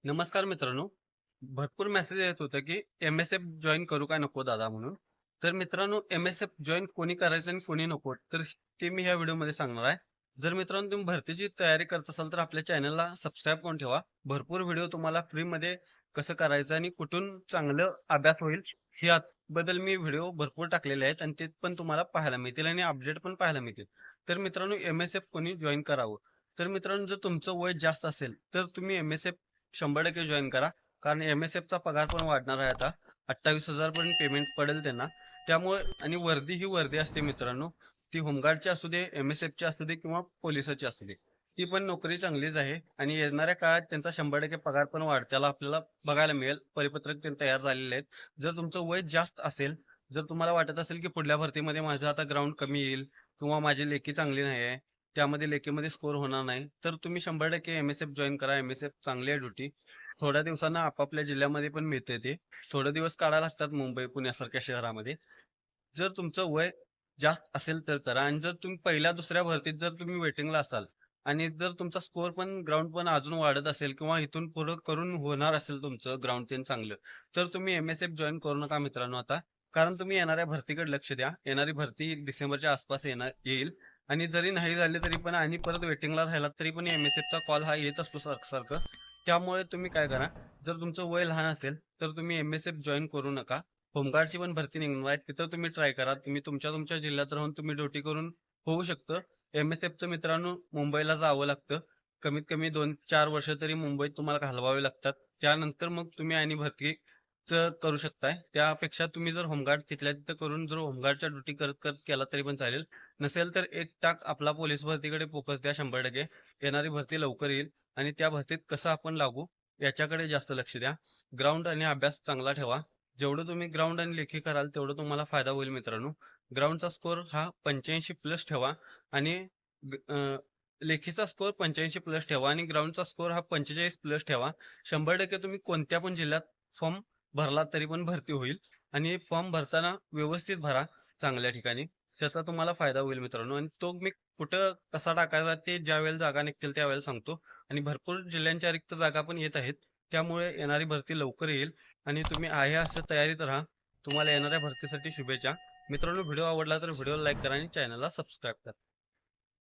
नमस्कार मित्रांनो. भरपूर मेसेज येत होतं की एम-एस-एफ जॉइन करू का नको दादा म्हणून. तर मित्रांनो, एम-एस-एफ जॉइन कोणी करायचं आणि कोणी नको, तर ते मी ह्या व्हिडिओमध्ये सांगणार आहे. जर मित्रांनो तुम्ही भरतीची तयारी करत असाल तर आपल्या चॅनलला सबस्क्राईब करून ठेवा. भरपूर व्हिडिओ तुम्हाला फ्रीमध्ये कसं करायचं आणि कुठून चांगलं अभ्यास होईल याबद्दल मी व्हिडिओ भरपूर टाकलेले आहेत आणि ते पण तुम्हाला पाहायला मिळतील आणि अपडेट पण पाहायला मिळतील. तर मित्रांनो, एम-एस-एफ कोणी जॉइन करावं. तर मित्रांनो, जर तुमचं वय जास्त असेल तर तुम्ही एम-एस-एफ 100% जॉइन करा. कारण एम-एस-एफचा पगार पण वाढणार आहे आता. 28,000 पर्यंत पेमेंट पडेल त्यांना. त्यामुळे आणि वर्दी ही वर्दी असते मित्रांनो. ती होमगार्डची असू दे, एम-एस-एफची असू दे किंवा पोलिसाची असू दे. ती पण नोकरी चांगलीच आहे आणि येणाऱ्या काळात त्यांचा 100% पगार पण वाढत्याला आपल्याला बघायला मिळेल. परिपत्रक ते तयार झालेले आहेत. जर तुमचं वय जास्त असेल, जर तुम्हाला वाटत असेल की पुढल्या भरतीमध्ये माझं आता ग्राउंड कमी येईल किंवा माझी लेखी चांगली नाही आहे, त्यामध्ये लेखीमध्ये स्कोर होणार नाही, तर तुम्ही 100% एम-एस-एफ जॉइन करा. एम-एस-एफ चांगली आहे ड्युटी. थोड्या दिवसांना आपापल्या जिल्ह्यामध्ये पण मिळते ते. थोडे दिवस काढायला लागतात मुंबई, पुण्यासारख्या शहरामध्ये. जर तुमचं वय जास्त असेल तर करा आणि जर तुम्ही पहिल्या दुसऱ्या भरतीत जर तुम्ही वेटिंगला असाल आणि जर तुमचा स्कोर पण ग्राउंड पण अजून वाढत असेल किंवा इथून पुढं करून होणार असेल तुमचं ग्राउंड तेन चांगलं, तर तुम्ही एम-एस-एफ जॉइन करू नका मित्रांनो आता. कारण तुम्ही येणाऱ्या भरतीकडे लक्ष द्या. येणारी भरती डिसेंबरच्या आसपास येईल आणि जरी नाही झाली तरी पण आणि परत वेटिंगला राहिलात तरी पण एम-एस-एफचा कॉल हा येत असतो सारखं. त्यामुळे तुम्ही काय करा, जर तुमचं वय लहान असेल तर तुम्ही एम-एस-एफ जॉइन करू नका. होमगार्डची पण भरती निघणार आहे, तिथं तुम्ही ट्राय करा. तुम्ही तुमच्या जिल्ह्यात राहून तुम्ही ड्युटी करून होऊ शकतं. एम-एस-एफचं मित्रांनो मुंबईला जावं लागतं. कमीत कमी 2-4 वर्ष तरी मुंबईत तुम्हाला घालवावे लागतात. त्यानंतर मग तुम्ही आणि भरतीचं करू शकताय. त्यापेक्षा तुम्ही जर होमगार्ड तिथल्या तिथं करून जर होमगार्डच्या ड्युटी करत करत केला तरी पण चालेल. नसेल तर एक टाक आपला पोलीस भरतीकडे फोकस द्या 100%. येणारी भरती लवकर येईल आणि त्या भरतीत कसं आपण लागू याच्याकडे जास्त लक्ष द्या. ग्राउंड आणि अभ्यास चांगला ठेवा. जेवढं तुम्ही ग्राउंड आणि लेखी कराल तेवढं तुम्हाला फायदा होईल मित्रांनो. ग्राउंडचा स्कोर हा 85 प्लस ठेवा आणि लेखीचा स्कोर 85 प्लस ठेवा आणि ग्राउंडचा स्कोर हा 45 प्लस ठेवा. 100% तुम्ही कोणत्या पण जिल्ह्यात फॉर्म भरला तरी पण भरती होईल आणि फॉर्म भरताना व्यवस्थित भरा चांगल्या ठिकाणी. त्याचा तुम्हाला फायदा होईल मित्रांनो आणि तो मी कुठं कसा टाकायचा ते ज्यावेळेला जागा निघतील त्यावेळेला सांगतो. आणि भरपूर जिल्ह्यांच्या रिक्त जागा पण येत आहेत. त्यामुळे येणारी भरती लवकर येईल आणि तुम्ही आहे असं तयारीत राहा. तुम्हाला येणाऱ्या भरतीसाठी शुभेच्छा. मित्रांनो, व्हिडिओ आवडला तर व्हिडिओला लाईक करा आणि चॅनलला सबस्क्राईब करा.